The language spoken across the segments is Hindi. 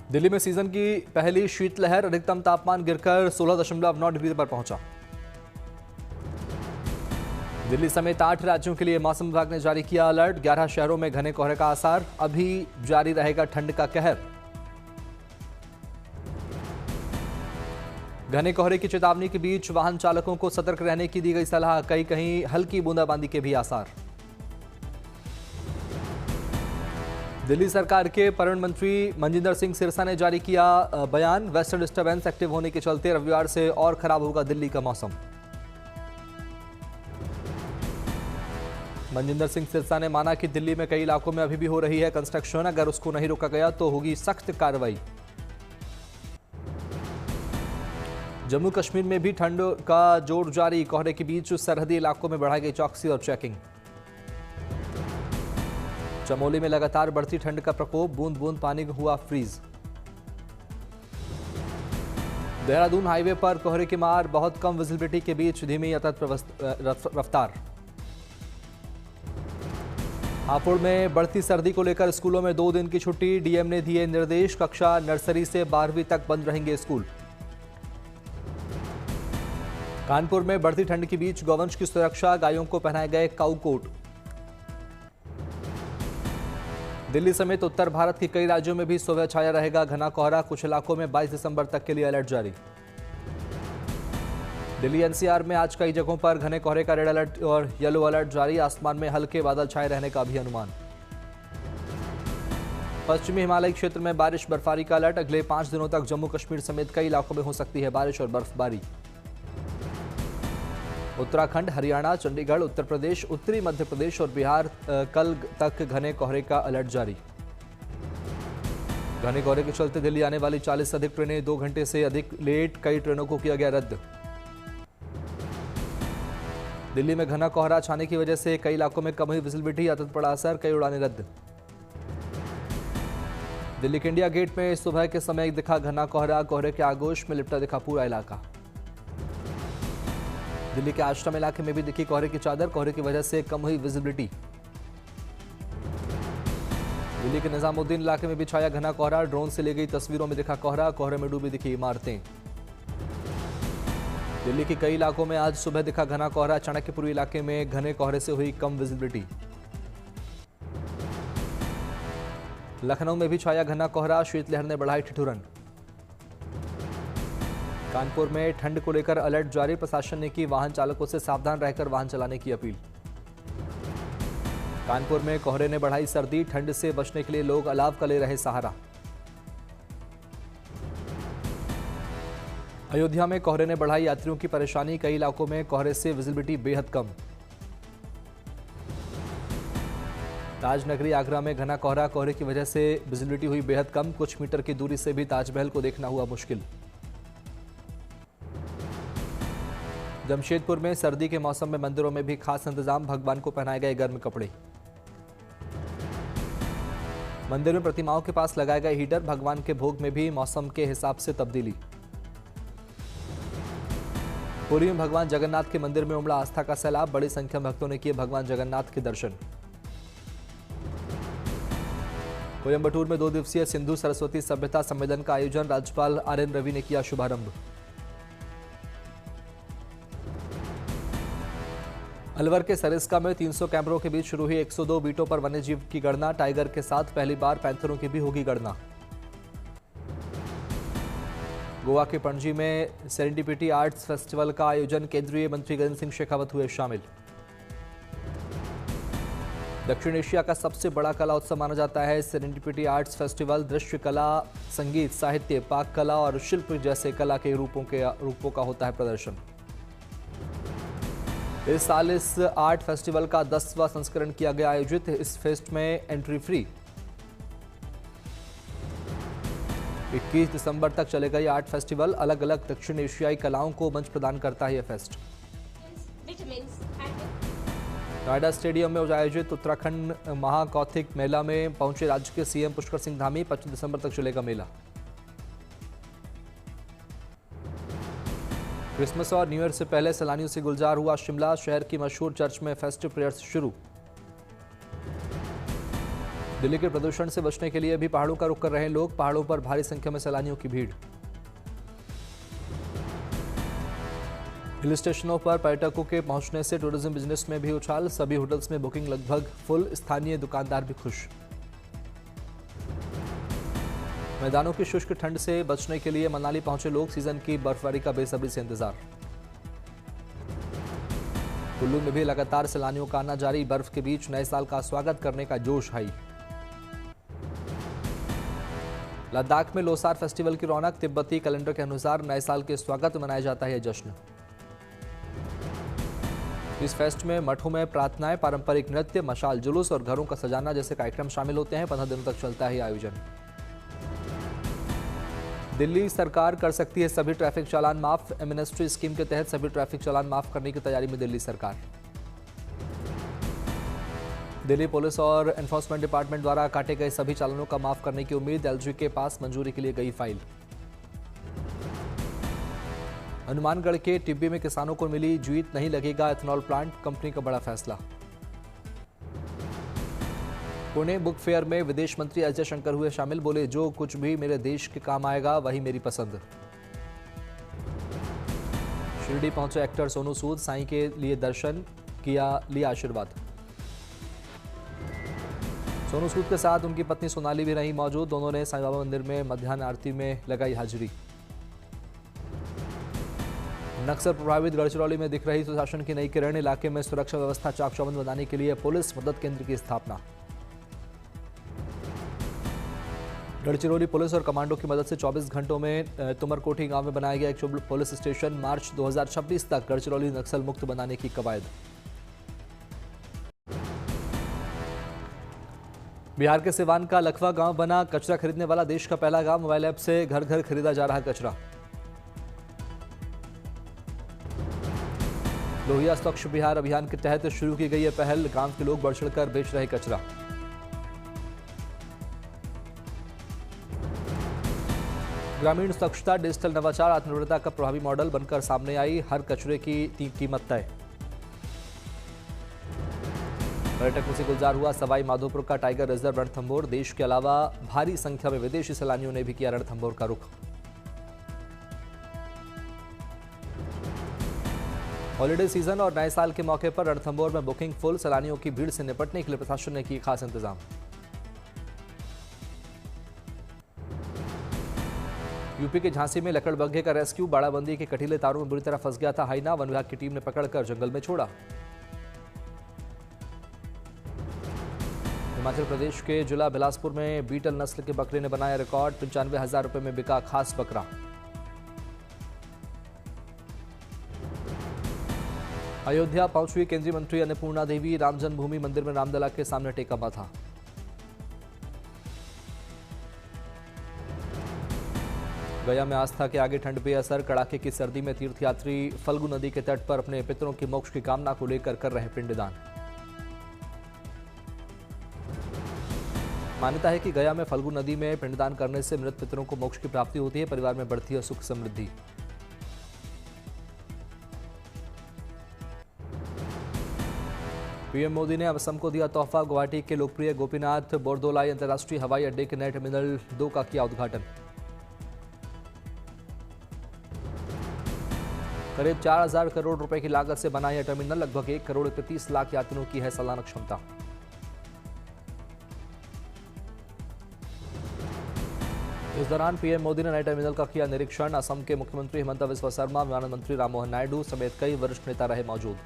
दिल्ली में सीजन की पहली शीतलहर, अधिकतम तापमान गिरकर 16.9 डिग्री पर पहुंचा। दिल्ली समेत 8 राज्यों के लिए मौसम विभाग ने जारी किया अलर्ट। 11 शहरों में घने कोहरे का आसार, अभी जारी रहेगा ठंड का कहर। घने कोहरे की चेतावनी के बीच वाहन चालकों को सतर्क रहने की दी गई सलाह, कहीं कहीं हल्की बूंदाबांदी के भी आसार। दिल्ली सरकार के पर्यटन मंत्री मनजिंदर सिंह सिरसा ने जारी किया बयान। वेस्टर्न डिस्टर्बेंस एक्टिव होने के चलते रविवार से और खराब होगा दिल्ली का मौसम। मनजिंदर सिंह सिरसा ने माना कि दिल्ली में कई इलाकों में अभी भी हो रही है कंस्ट्रक्शन, अगर उसको नहीं रोका गया तो होगी सख्त कार्रवाई। जम्मू कश्मीर में भी ठंड का जोर जारी, कोहरे के बीच सरहदी इलाकों में बढ़ाई गई चौकसी और चेकिंग। चमोली में लगातार बढ़ती ठंड का प्रकोप, बूंद बूंद पानी हुआ फ्रीज। देहरादून हाईवे पर कोहरे की मार, बहुत कम विजिबिलिटी के बीच धीमी रफ्तार। हापुड़ में बढ़ती सर्दी को लेकर स्कूलों में 2 दिन की छुट्टी, डीएम ने दिए निर्देश। कक्षा नर्सरी से 12वीं तक बंद रहेंगे स्कूल। कानपुर में बढ़ती ठंड के बीच गौवंश की सुरक्षा, गायों को पहनाए गए काऊ कोट। दिल्ली समेत उत्तर भारत के कई राज्यों में भी सुबह छाया रहेगा घना कोहरा, कुछ इलाकों में 22 दिसंबर तक के लिए अलर्ट जारी। दिल्ली एनसीआर में आज कई जगहों पर घने कोहरे का रेड अलर्ट और येलो अलर्ट जारी, आसमान में हल्के बादल छाए रहने का भी अनुमान। पश्चिमी हिमालयी क्षेत्र में बारिश बर्फबारी का अलर्ट, अगले 5 दिनों तक जम्मू कश्मीर समेत कई इलाकों में हो सकती है बारिश और बर्फबारी। उत्तराखंड, हरियाणा, चंडीगढ़, उत्तर प्रदेश, उत्तरी मध्य प्रदेश और बिहार कल तक घने कोहरे का अलर्ट जारी। घने कोहरे के चलते दिल्ली आने वाली 40 से अधिक ट्रेनें 2 घंटे से अधिक लेट, कई ट्रेनों को किया गया रद्द। दिल्ली में घना कोहरा छाने की वजह से कई इलाकों में कम हुई विजिबिलिटी, अत्यंत पड़ा असर, कई उड़ानें रद्द। दिल्ली के इंडिया गेट में सुबह के समय दिखा घना कोहरा, कोहरे के आगोश में लिपटा दिखा पूरा इलाका। दिल्ली के आश्रम इलाके में भी दिखी कोहरे की चादर, कोहरे की वजह से कम हुई विजिबिलिटी। दिल्ली के निजामुद्दीन इलाके में भी छाया घना कोहरा, ड्रोन से ली गई तस्वीरों में दिखा कोहरा, कोहरे में डूबी दिखी इमारतें। दिल्ली के कई इलाकों में आज सुबह दिखा घना कोहरा, चाणक्यपुरी इलाके में घने कोहरे से हुई कम विजिबिलिटी। लखनऊ में भी छाया घना कोहरा, शीतलहर ने बढ़ाई ठिठुरन। कानपुर में ठंड को लेकर अलर्ट जारी, प्रशासन ने की वाहन चालकों से सावधान रहकर वाहन चलाने की अपील। कानपुर में कोहरे ने बढ़ाई सर्दी, ठंड से बचने के लिए लोग अलाव का ले रहे सहारा। अयोध्या में कोहरे ने बढ़ाई यात्रियों की परेशानी, कई इलाकों में कोहरे से विजिबिलिटी बेहद कम। ताजनगरी आगरा में घना कोहरा, कोहरे की वजह से विजिबिलिटी हुई बेहद कम, कुछ मीटर की दूरी से भी ताजमहल को देखना हुआ मुश्किल। जमशेदपुर में सर्दी के मौसम में मंदिरों में भी खास इंतजाम, भगवान को पहनाए गए गर्म कपड़े। मंदिर में प्रतिमाओं के पास लगाए गए हीटर, भगवान के भोग में भी मौसम के हिसाब से तब्दीली। पुरी में भगवान जगन्नाथ के मंदिर में उमड़ा आस्था का सैलाब, बड़ी संख्या में भक्तों ने किए भगवान जगन्नाथ के दर्शन। कोयंबटूर में 2 दिवसीय सिंधु सरस्वती सभ्यता सम्मेलन का आयोजन, राज्यपाल आरएन रवि ने किया शुभारंभ। अलवर के सरिस्का में 300 कैमरों के बीच शुरू हुई 102 बीटों पर वन्यजीव की गणना, टाइगर के साथ पहली बार पैंथरों की भी होगी गणना। गोवा के पणजी में सेरेंडिपिटी आर्ट्स फेस्टिवल का आयोजन, केंद्रीय मंत्री गजेंद्र सिंह शेखावत हुए शामिल। दक्षिण एशिया का सबसे बड़ा कला उत्सव माना जाता है सेरेंडिपिटी आर्ट्स फेस्टिवल, दृश्य कला, संगीत, साहित्य, पाक कला और शिल्प जैसे कला के रूपों का होता है प्रदर्शन। इस साल इस आर्ट फेस्टिवल का 10वां संस्करण किया गया आयोजित, इस फेस्ट में एंट्री फ्री। 21 दिसंबर तक चलेगा यह आर्ट फेस्टिवल, अलग अलग दक्षिण एशियाई कलाओं को मंच प्रदान करता है यह फेस्ट। नोएडा स्टेडियम में आयोजित उत्तराखंड महाकौथिक मेला में पहुंचे राज्य के सीएम पुष्कर सिंह धामी, 25 दिसंबर तक चलेगा मेला। क्रिसमस और न्यू ईयर से पहले सैलानियों से गुलजार हुआ शिमला, शहर की मशहूर चर्च में फेस्टिव प्रेयर्स शुरू। दिल्ली के प्रदूषण से बचने के लिए भी पहाड़ों का रुख कर रहे हैं लोग। पहाड़ों पर भारी संख्या में सैलानियों की भीड़। हिल स्टेशनों पर पर्यटकों के पहुंचने से टूरिज्म बिजनेस में भी उछाल। सभी होटल्स में बुकिंग लगभग फुल। स्थानीय दुकानदार भी खुश। मैदानों की शुष्क ठंड से बचने के लिए मनाली पहुंचे लोग। सीजन की बर्फबारी का बेसब्री से इंतजार। कुल्लू में भी लगातार सैलानियों का आना जारी। बर्फ के बीच नए साल का स्वागत करने का जोश हाई। लद्दाख में लोसार फेस्टिवल की रौनक। तिब्बती कैलेंडर के अनुसार नए साल के स्वागत में मनाया जाता है यह जश्न। इस फेस्ट में मठों में प्रार्थनाएं, पारंपरिक नृत्य, मशाल जुलूस और घरों का सजाना जैसे कार्यक्रम शामिल होते हैं। 15 दिनों तक चलता है यह आयोजन। दिल्ली सरकार कर सकती है सभी ट्रैफिक चालान माफ। एमनेस्टी स्कीम के तहत सभी ट्रैफिक चालान माफ करने की तैयारी में दिल्ली सरकार। दिल्ली पुलिस और एनफोर्समेंट डिपार्टमेंट द्वारा काटे गए सभी चालानों का माफ करने की उम्मीद। एलजी के पास मंजूरी के लिए गई फाइल। हनुमानगढ़ के टिब्बी में किसानों को मिली जीत। नहीं लगेगा एथेनॉल प्लांट, कंपनी का बड़ा फैसला। पुणे बुक फेयर में विदेश मंत्री एस जयशंकर हुए शामिल। बोले, जो कुछ भी मेरे देश के काम आएगा वही मेरी पसंद। शिरडी पहुंचे एक्टर सोनू सूद। साईं के लिए दर्शन किया, लिया आशीर्वाद। सोनू सूद के साथ उनकी पत्नी सोनाली भी रही मौजूद। दोनों ने साईं बाबा मंदिर में मध्याह्न आरती में लगाई हाजिरी। नक्सल प्रभावित गढ़चिरौली में दिख रही सुशासन की नई किरण। इलाके में सुरक्षा व्यवस्था चाक चौबंद बनाने के लिए पुलिस मदद केंद्र की स्थापना। गढ़चिरौली पुलिस और कमांडो की मदद से 24 घंटों में तुमरकोठी गांव में बनाया गया एक पुलिस स्टेशन। मार्च 2026 तक गढ़चिरौली नक्सल मुक्त बनाने की कवायद। बिहार के सिवान का लखवा गांव बना कचरा खरीदने वाला देश का पहला गांव। मोबाइल ऐप से घर घर खरीदा जा रहा कचरा। लोहिया स्वच्छ बिहार अभियान के तहत शुरू की गई है पहल। गांव के लोग बढ़ चढ़कर बेच रहे कचरा। ग्रामीण स्वच्छता, डिजिटल नवाचार, आत्मनिर्भरता का प्रभावी मॉडल बनकर सामने आई। हर कचरे की कीमत तय। पर्यटकों से गुलजार हुआ सवाई माधोपुर का टाइगर रिजर्व रणथंभौर। देश के अलावा भारी संख्या में विदेशी सैलानियों ने भी किया रणथंभौर का रुख। हॉलिडे सीजन और नए साल के मौके पर रणथंभौर में बुकिंग फुल। सैलानियों की भीड़ से निपटने के लिए प्रशासन ने किए खास इंतजाम। यूपी के झांसी में लकड़बग्घे का रेस्क्यू। बाड़ाबंदी के कटीले तारों में बुरी तरह फंस गया था हाइना। वन विभाग की टीम ने पकड़कर जंगल में छोड़ा। हिमाचल प्रदेश के जिला बिलासपुर में बीटल नस्ल के बकरे ने बनाया रिकॉर्ड। 95,000 रुपए में बिका खास बकरा। अयोध्या पहुंची केंद्रीय मंत्री अन्नपूर्णा देवी। राम जन्मभूमि मंदिर में रामलला के सामने टेका माथा। गया में आस्था के आगे ठंड बेअसर। कड़ाके की सर्दी में तीर्थयात्री फल्गु नदी के तट पर अपने पितरों की मोक्ष की कामना को लेकर कर रहे पिंडदान। मान्यता है कि गया में फल्गु नदी में पिंडदान करने से मृत पितरों को मोक्ष की प्राप्ति होती है। परिवार में बढ़ती है सुख समृद्धि। पीएम मोदी ने असम को दिया तोहफा। गुवाहाटी के लोकप्रिय गोपीनाथ बोरदोलाई अंतर्राष्ट्रीय हवाई अड्डे के नए टर्मिनल 2 का किया उद्घाटन। करीब 4,000 करोड़ रुपए की लागत से बना यह टर्मिनल। लगभग 1 करोड़ 31 लाख यात्रियों की है सालाना क्षमता। इस दौरान पीएम मोदी ने नए टर्मिनल का किया निरीक्षण। असम के मुख्यमंत्री हिमंता बिस्वा शर्मा, विमानन मंत्री राममोहन नायडू समेत कई वरिष्ठ नेता रहे मौजूद।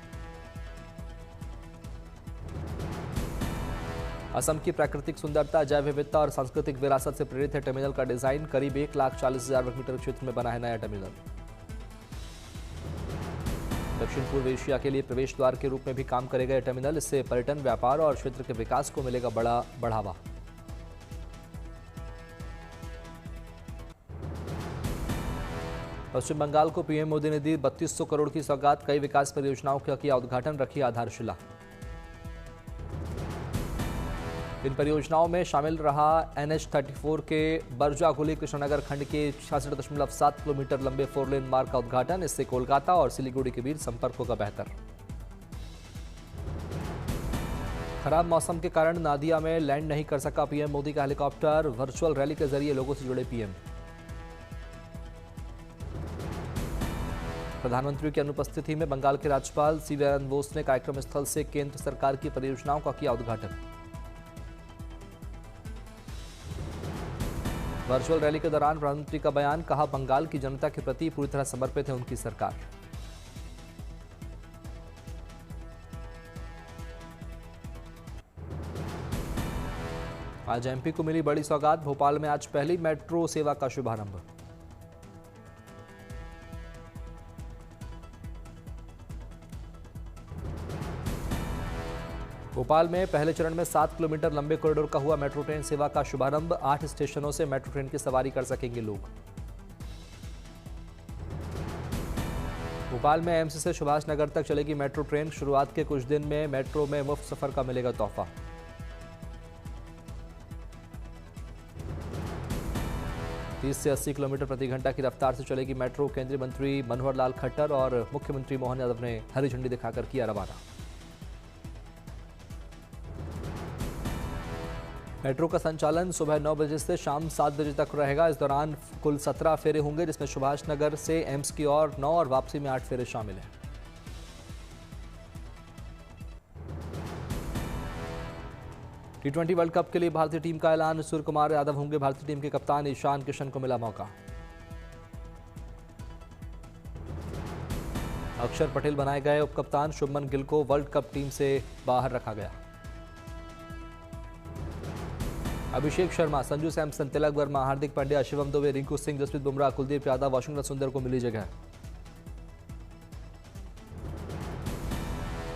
असम की प्राकृतिक सुंदरता, जैव विविधता और सांस्कृतिक विरासत से प्रेरित है टर्मिनल का डिजाइन। करीब 1,40,000 वर्ग मीटर क्षेत्र में बना है नया टर्मिनल। दक्षिण पूर्व एशिया के लिए प्रवेश द्वार के रूप में भी काम करेगा यह टर्मिनल। इससे पर्यटन, व्यापार और क्षेत्र के विकास को मिलेगा बड़ा बढ़ावा। पश्चिम बंगाल को पीएम मोदी ने दी 3200 करोड़ की सौगात। कई विकास परियोजनाओं का किया उद्घाटन, रखी आधारशिला। इन परियोजनाओं में शामिल रहा NH-34 के बरजागुली कृष्णनगर खंड के 66.7 किलोमीटर लंबे 4 लेन मार्ग का उद्घाटन। इससे कोलकाता और सिलीगुड़ी के बीच संपर्क होगा बेहतर। खराब मौसम के कारण नादिया में लैंड नहीं कर सका पीएम मोदी का हेलीकॉप्टर। वर्चुअल रैली के जरिए लोगों से जुड़े पीएम। प्रधानमंत्री की अनुपस्थिति में बंगाल के राज्यपाल सीवीआर बोस ने कार्यक्रम स्थल से केंद्र सरकार की परियोजनाओं का किया उद्घाटन। वर्चुअल रैली के दौरान प्रधानमंत्री का बयान, कहा बंगाल की जनता के प्रति पूरी तरह समर्पित है उनकी सरकार। आज एमपी को मिली बड़ी सौगात। भोपाल में आज पहली मेट्रो सेवा का शुभारंभ। भोपाल में पहले चरण में 7 किलोमीटर लंबे कॉरिडोर का हुआ मेट्रो ट्रेन सेवा का शुभारंभ। 8 स्टेशनों से मेट्रो ट्रेन की सवारी कर सकेंगे लोग। भोपाल में एम्स से सुभाष नगर तक चलेगी मेट्रो ट्रेन। शुरुआत के कुछ दिन में मेट्रो में मुफ्त सफर का मिलेगा तोहफा। तीस से 80 किलोमीटर प्रति घंटा की रफ्तार से चलेगी मेट्रो। केंद्रीय मंत्री मनोहर लाल खट्टर और मुख्यमंत्री मोहन यादव ने हरी झंडी दिखाकर किया रवाना। मेट्रो का संचालन सुबह 9 बजे से शाम 7 बजे तक रहेगा। इस दौरान कुल 17 फेरे होंगे, जिसमें सुभाष नगर से एम्स की ओर 9 और वापसी में 8 फेरे शामिल हैं। T20 वर्ल्ड कप के लिए भारतीय टीम का ऐलान। सूर्य कुमार यादव होंगे भारतीय टीम के कप्तान। ईशान किशन को मिला मौका। अक्षर पटेल बनाए गए उपकप्तान। शुभमन गिल को वर्ल्ड कप टीम से बाहर रखा गया। अभिषेक शर्मा, संजू सैमसन, तिलक वर्मा, हार्दिक पांड्या, शिवम दुबे, रिंकू सिंह, जसप्रीत बुमराह, कुलदीप यादव, वाशिंगटन सुंदर को मिली जगह।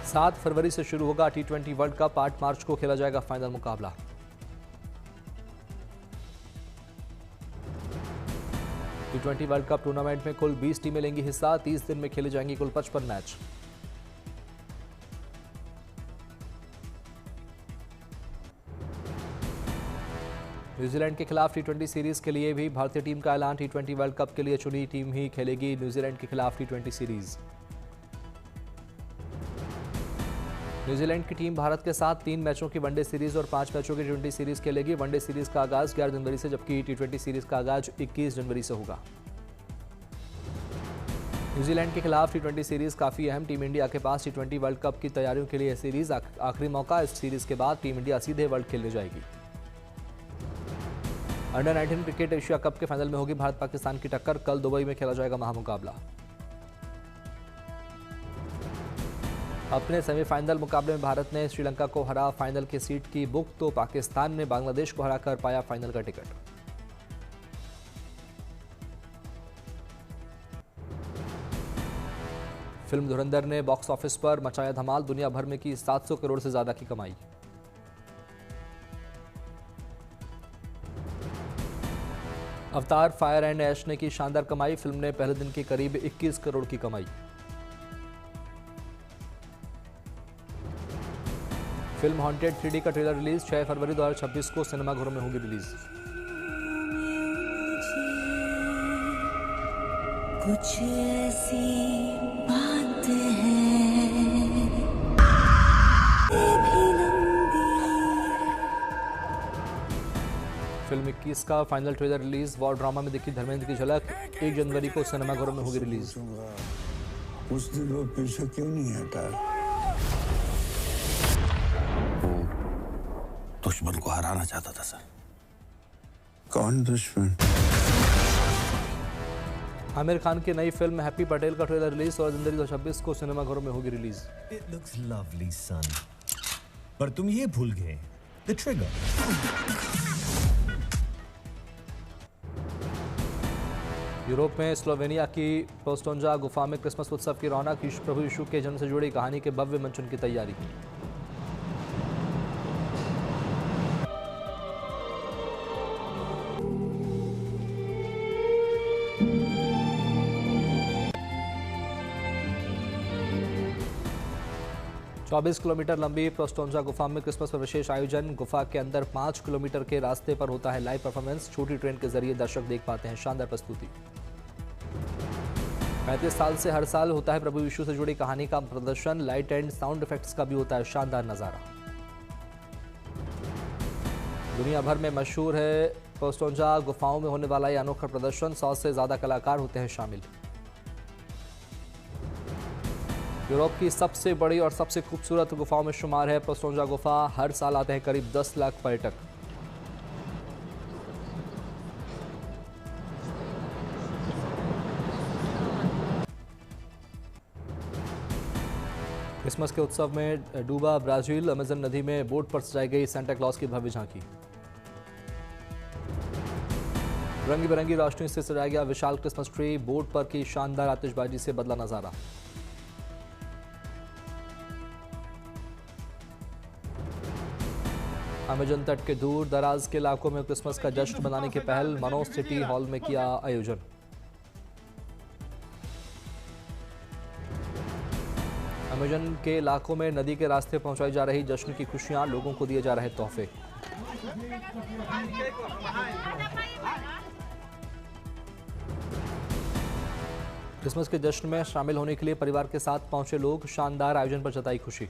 7 फरवरी से शुरू होगा T20 वर्ल्ड कप। 8 मार्च को खेला जाएगा फाइनल मुकाबला। T20 वर्ल्ड कप टूर्नामेंट में कुल 20 टीमें लेंगी हिस्सा। 30 दिन में खेले जाएंगे कुल 55 मैच। न्यूजीलैंड के खिलाफ T20 सीरीज के लिए भी भारतीय टीम का ऐलान। T20 वर्ल्ड कप के लिए चुनी टीम ही खेलेगी न्यूजीलैंड के खिलाफ T20 सीरीज। न्यूजीलैंड की टीम भारत के साथ 3 मैचों की वनडे सीरीज और 5 मैचों की T20 सीरीज खेलेगी। वनडे सीरीज का आगाज 11 जनवरी से, जबकि T20 सीरीज का आगाज 21 जनवरी से होगा। न्यूजीलैंड के खिलाफ T20 सीरीज काफी अहम। टीम इंडिया के पास T20 वर्ल्ड कप की तैयारियों के लिए सीरीज आखिरी मौका। इस सीरीज के बाद टीम इंडिया सीधे वर्ल्ड खेलने जाएगी। अंडर 19 क्रिकेट एशिया कप के फाइनल में होगी भारत पाकिस्तान की टक्कर। कल दुबई में खेला जाएगा महामुकाबला। अपने सेमीफाइनल मुकाबले में भारत ने श्रीलंका को हरा फाइनल की सीट की बुक, तो पाकिस्तान ने बांग्लादेश को हराकर पाया फाइनल का टिकट। फिल्म धुरंधर ने बॉक्स ऑफिस पर मचाया धमाल। दुनिया भर में की 700 करोड़ से ज्यादा की कमाई। अवतार फायर एंड ऐश ने की शानदार कमाई। फिल्म ने पहले दिन की करीब 21 करोड़ की कमाई। फिल्म हॉन्टेड 3D का ट्रेलर रिलीज। 6 फरवरी 2026 को सिनेमाघरों में होगी रिलीज। कुछ ऐसी बात है फिल्म 21 का final trailer release. War drama में दिखी धर्मेंद्र की झलक। 1 जनवरी को सिनेमाघरों में होगी रिलीज। उस दिन वो पीछे क्यों नहीं हटा? दुश्मन को हराना चाहता था सर। कौन दुश्मन? आमिर खान की नई फिल्म हैप्पी पटेल का ट्रेलर रिलीज। 16 जनवरी 2026 को सिनेमाघरों में होगी release. It looks lovely, son. पर तुम ये भूल गए, the trigger. यूरोप में स्लोवेनिया की पोस्टोंजा गुफा में क्रिसमस उत्सव की रौनक। प्रभु यीशु के जन्म से जुड़ी कहानी के भव्य मंचन की तैयारी। चौबीस किलोमीटर लंबी पोस्टोंजा गुफा में क्रिसमस पर विशेष आयोजन। गुफा के अंदर 5 किलोमीटर के रास्ते पर होता है लाइव परफॉर्मेंस। छोटी ट्रेन के जरिए दर्शक देख पाते हैं शानदार प्रस्तुति। 35 साल से हर साल होता है प्रभु यीशु से जुड़ी कहानी का प्रदर्शन। लाइट एंड साउंड इफेक्ट्स का भी होता है शानदार नजारा। दुनिया भर में मशहूर है पोस्टोंजा गुफाओं में होने वाला ये अनोखा प्रदर्शन। 100 से ज्यादा कलाकार होते हैं शामिल। यूरोप की सबसे बड़ी और सबसे खूबसूरत गुफाओं में शुमार है पोस्टोंजा गुफा। हर साल आते हैं करीब 10 लाख पर्यटक। क्रिसमस के उत्सव में डूबा ब्राजील। अमेजन नदी में बोट पर सजाई गई सेंटा क्लॉज की भव्य झांकी। रंगी बिरंगी रोशनी से सजाया गया विशाल क्रिसमस ट्री। बोट पर की शानदार आतिशबाजी से बदला नजारा। अमेजन तट के दूर दराज के इलाकों में क्रिसमस का जश्न मनाने की पहल। मनो सिटी हॉल में किया आयोजन। अमेजन के इलाकों में नदी के रास्ते पहुंचाई जा रही जश्न की खुशियां। लोगों को दिए जा रहे तोहफे। क्रिसमस के जश्न में शामिल होने के लिए परिवार के साथ पहुंचे लोग। शानदार आयोजन पर जताई खुशी।